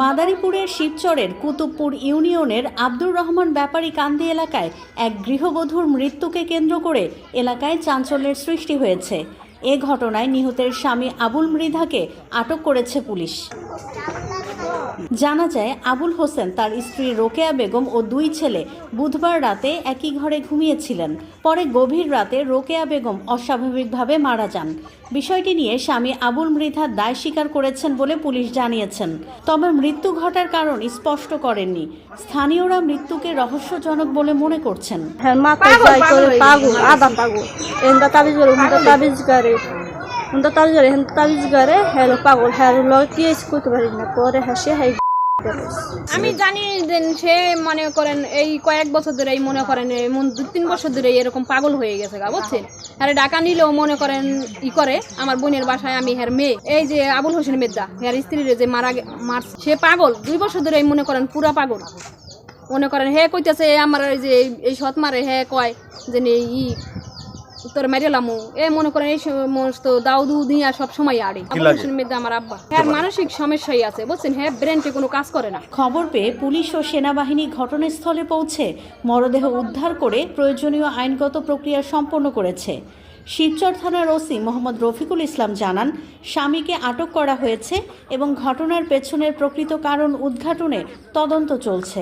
মাদারীপুরের শিবচরের কুতুবপুর ইউনিয়নের আব্দুর রহমান ব্যাপারী কান্দি এলাকায় এক গৃহবধূর মৃত্যুকে কেন্দ্র করে এলাকায় চাঞ্চল্যের সৃষ্টি হয়েছে। এ ঘটনায় নিহতের স্বামী আবুল মৃধাকে আটক করেছে পুলিশ। জানা যায়, আবুল হোসেন তার স্ত্রী রোকেয়া বেগম ও দুই ছেলে বুধবার রাতে একই ঘরে ঘুমিয়েছিলেন। পরে গভীর রাতে রোকেয়া বেগম অস্বাভাবিকভাবে মারা যান। বিষয়টি নিয়ে স্বামী আবুল মৃধা দায় স্বীকার করেছেন বলে পুলিশ জানিয়েছেন। তবে মৃত্যু ঘটার কারণ স্পষ্ট করেননি। স্থানীয়রা মৃত্যুকে রহস্যজনক বলে মনে করছেন। আমি জানি যে সে মনে করেন এই কয়েক বছর ধরে মনে করেন 2-3 বছর ধরে এরকম পাগল হয়ে গেছে গা, বুঝছেন। আরে ডাকা নিলেও মনে করেন করে আমার বোনের বাসায় আমি হের মেয়ে এই যে আবুল হোসেন মেদ্দা হের স্ত্রীর যে মারছে, সে পাগল 2 বছর ধরে মনে করেন পুরা পাগল। মনে করেন হে কইতেছে আমার যে এই সৎ মারে হে কয় যে তোর মেরেলামু মনে করেন এই সমস্ত দাউদু দিয়া সব সময় আড়ে। আবুল হোসেন মেদ্দা আমার আব্বা, হ্যাঁ মানসিক সমস্যাই আছে, বুঝছেন। হ্যাঁ ব্রেনটে কোনো কাজ করে না। খবর পেয়ে পুলিশ ও সেনাবাহিনী ঘটনাস্থলে পৌঁছে মরদেহ উদ্ধার করে প্রয়োজনীয় আইনগত প্রক্রিয়া সম্পন্ন করেছে। শিবচর থানার ওসি মোহাম্মদ রফিকুল ইসলাম জানান, স্বামীকে আটক করা হয়েছে এবং ঘটনার পেছনের প্রকৃত কারণ উদ্ঘাটনে তদন্ত চলছে।